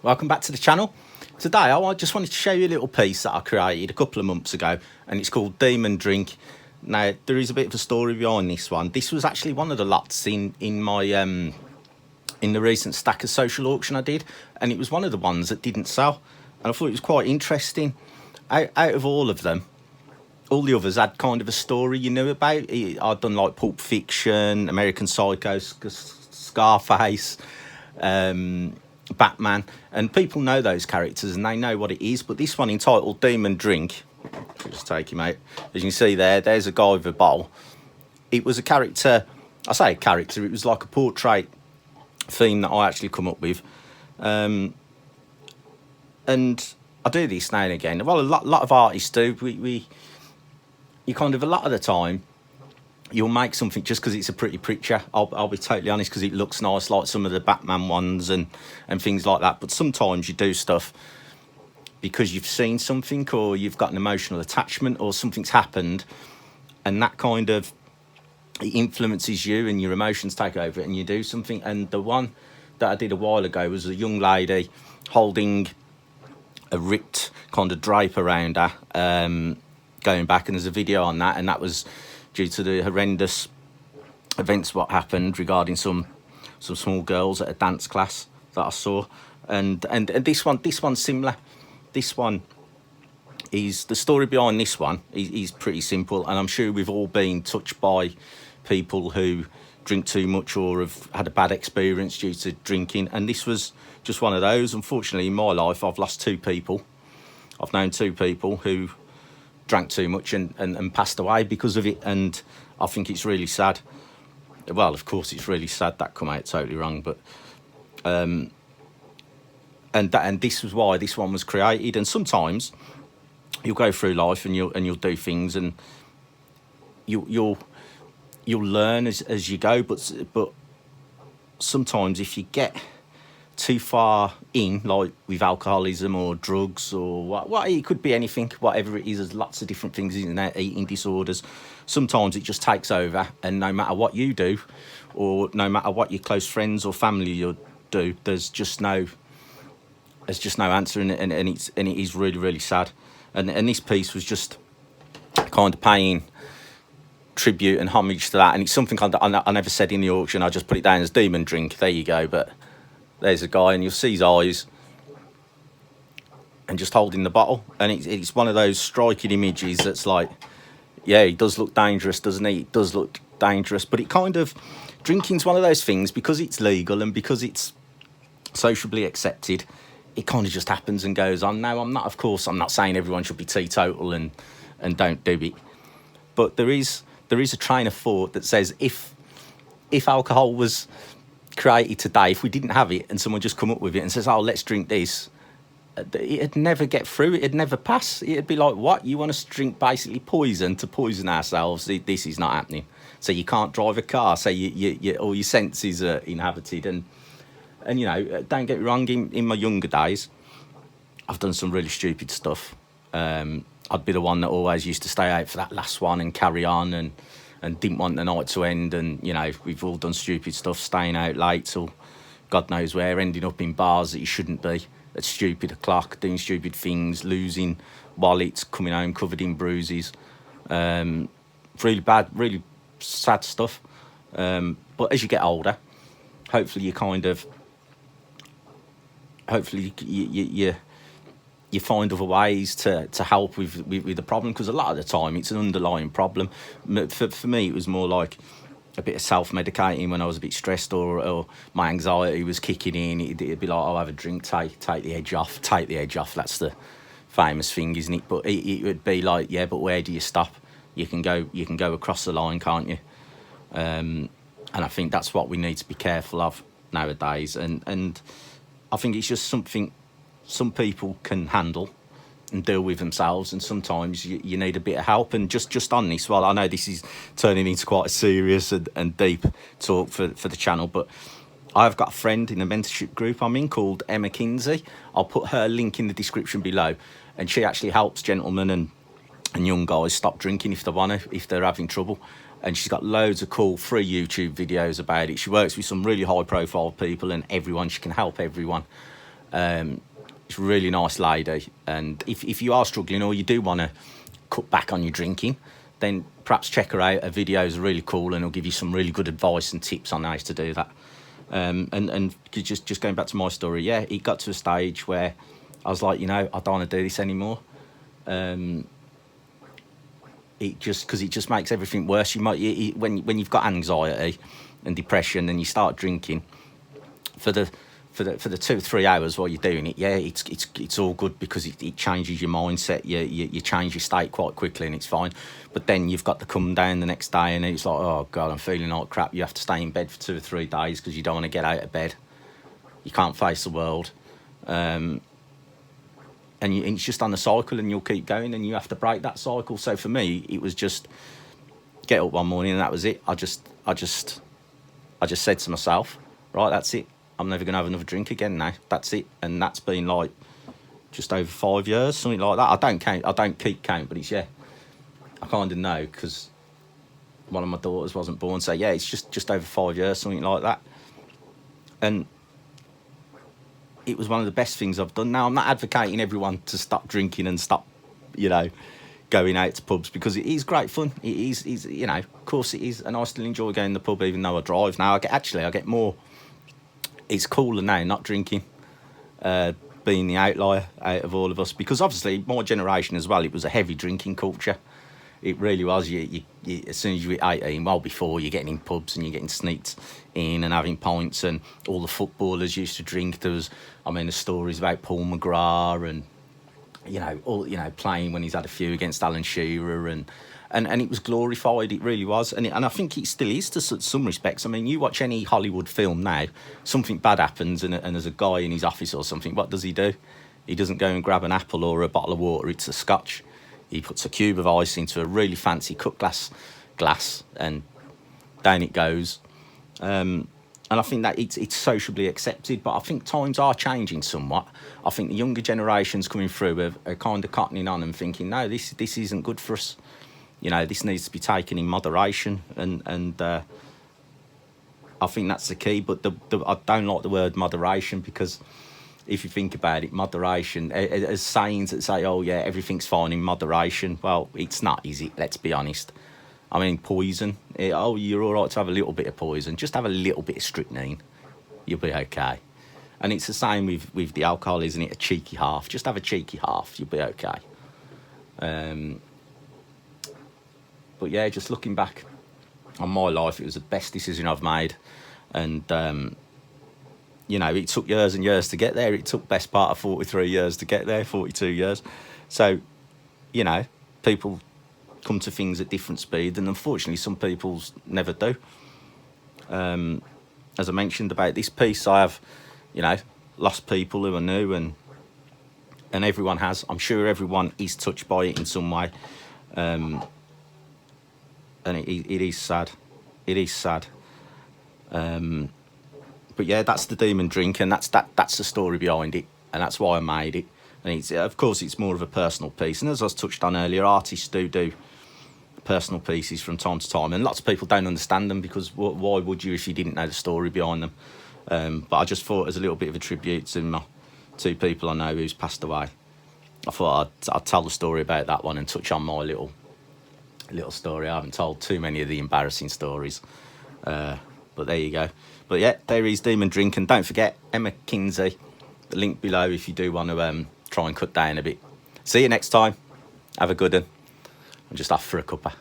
Welcome back to the channel. Today I just wanted to show you a little piece that I created a couple of months ago, and it's called Demon Drink. Now there is a bit of a story behind this one. This was actually one of the lots in my in the recent Stacker social auction I did, and it was one of the ones that didn't sell, and I thought it was quite interesting. Out of all of them, all the others had kind of a story you knew about. I'd done like Pulp Fiction, American Psycho, Scarface, Batman, and people know those characters and they know what it is. But this one, entitled Demon Drink, I'll just take him out. As you can see there's a guy with a bottle. It was a character, I say a character, it was like a portrait theme that I actually come up with. And I do this now and again. Well, a lot of artists do. You kind of, a lot of the time, you'll make something just because it's a pretty picture. I'll be totally honest, because it looks nice, like some of the Batman ones and things like that. But sometimes you do stuff because you've seen something, or you've got an emotional attachment, or something's happened, and that kind of, it influences you and your emotions take over and you do something. And the one that I did a while ago was a young lady holding a ripped kind of drape around her, going back, and there's a video on that, and that was due to the horrendous events what happened regarding some small girls at a dance class that I saw. And this one's similar. This one is, the story behind this one is pretty simple, and I'm sure we've all been touched by people who drink too much or have had a bad experience due to drinking, and this was just one of those. Unfortunately, in my life, I've lost two people. I've known two people who drank too much and passed away because of it, and I think it's really sad. Well, of course it's really sad. That come out totally wrong, but and this was why this one was created. And sometimes you'll go through life and you'll do things, and you'll learn as you go, but sometimes if you get too far in, like with alcoholism or drugs or what it could be, anything, whatever it is, there's lots of different things in there, eating disorders. Sometimes it just takes over, and no matter what you do, or no matter what your close friends or family you do, there's just no answer in it, and it is really, really sad. And this piece was just kind of paying tribute and homage to that, and it's something I never said in the auction. I just put it down as Demon Drink. There you go. But there's a guy, and you'll see his eyes, and just holding the bottle, and it's one of those striking images that's like, yeah, he does look dangerous, doesn't he? It does look dangerous, but it kind of, drinking's one of those things, because it's legal and because it's sociably accepted, it kind of just happens and goes on. Now, I'm not saying everyone should be teetotal and don't do it, but there is a train of thought that says if alcohol was created today, if we didn't have it and someone just come up with it and says, oh, let's drink this, it'd never get through, it'd never pass. It'd be like, what, you want us to drink basically poison to poison ourselves? This is not happening. So you can't drive a car, so you all your senses are inhabited. And you know, don't get me wrong, in my younger days I've done some really stupid stuff. I'd be the one that always used to stay out for that last one and carry on, and didn't want the night to end. And you know, we've all done stupid stuff, staying out late till God knows where, ending up in bars that you shouldn't be, at stupid o'clock, doing stupid things, losing wallets, coming home covered in bruises. Really bad, really sad stuff. But as you get older, hopefully you find other ways to help with the problem, because a lot of the time it's an underlying problem. For me, it was more like a bit of self-medicating when I was a bit stressed, or my anxiety was kicking in. It'd be like, I'll have a drink, take the edge off. That's the famous thing, isn't it? But it would be like, yeah, but where do you stop? You can go across the line, can't you? And I think that's what we need to be careful of nowadays. And I think it's just something some people can handle and deal with themselves, and sometimes you need a bit of help. And just on this, well, I know this is turning into quite a serious and deep talk for the channel, but I've got a friend in a mentorship group I'm in called Emma Kinsey. I'll put her link in the description below, and she actually helps gentlemen and young guys stop drinking if they want to, if they're having trouble. And she's got loads of cool free YouTube videos about it. She works with some really high profile people and everyone. She can help everyone. She's a really nice lady. And if you are struggling or you do want to cut back on your drinking, then perhaps check her out. Her videos are really cool, and it'll give you some really good advice and tips on how to do that. And just going back to my story, yeah, it got to a stage where I was like, I don't want to do this anymore. It just makes everything worse. When you've got anxiety and depression, and you start drinking for the 2 or 3 hours while you're doing it, yeah, it's all good because it changes your mindset. You change your state quite quickly, and it's fine. But then you've got to come down the next day, and it's like, oh God, I'm feeling like crap. You have to stay in bed for 2 or 3 days because you don't want to get out of bed. You can't face the world, and it's just on a cycle, and you'll keep going, and you have to break that cycle. So for me, it was just get up one morning, and that was it. I just said to myself, right, that's it. I'm never going to have another drink again now. That's it. And that's been like just over 5 years, something like that. I don't keep count, but it's, yeah, I kind of know because one of my daughters wasn't born. So, yeah, it's just over 5 years, something like that. And it was one of the best things I've done. Now, I'm not advocating everyone to stop drinking and stop, going out to pubs, because it is great fun. It is, of course it is. And I still enjoy going to the pub even though I drive. Now, I get more... It's cooler now not drinking, being the outlier out of all of us, because obviously my generation as well, it was a heavy drinking culture. It really was. You as soon as you were 18, well before, you're getting in pubs and you're getting sneaked in and having pints, and all the footballers used to drink. There's stories about Paul McGrath and playing when he's had a few against Alan Shearer, and it was glorified. It really was, and I think it still is to some respects. I mean, you watch any Hollywood film now, something bad happens, and there's a guy in his office or something. What does he do? He doesn't go and grab an apple or a bottle of water. It's a scotch. He puts a cube of ice into a really fancy cut glass, and down it goes. And I think that it's sociably accepted, but I think times are changing somewhat. I think the younger generations coming through are kind of cottoning on and thinking, no, this isn't good for us. This needs to be taken in moderation, and I think that's the key. But I don't like the word moderation, because if you think about it, moderation, as sayings that say, oh yeah, everything's fine in moderation. Well, it's not, is it? Let's be honest. I mean, poison. Oh, you're all right to have a little bit of poison. Just have a little bit of strychnine. You'll be okay. And it's the same with the alcohol, isn't it? A cheeky half. Just have a cheeky half. You'll be okay. But yeah, just looking back on my life, it was the best decision I've made. And, it took years and years to get there. It took best part of 43 years to get there, 42 years. So, people come to things at different speed, and unfortunately some people never do. As I mentioned about this piece, I have, lost people who I knew, and everyone has. I'm sure everyone is touched by it in some way. And it is sad. It is sad. But yeah, that's the demon drink, and that's the story behind it, and that's why I made it. And of course it's more of a personal piece. And as I was touched on earlier, artists do personal pieces from time to time, and lots of people don't understand them, because why would you if you didn't know the story behind them? But I just thought, as a little bit of a tribute to my 2 people I know who's passed away, I thought I'd tell the story about that one and touch on my little story. I haven't told too many of the embarrassing stories, but there you go. But yeah, there is Demon Drink, and don't forget Emma Kinsey, the link below if you do want to try and cut down a bit. See you next time. Have a good one. I'm just off for a cuppa.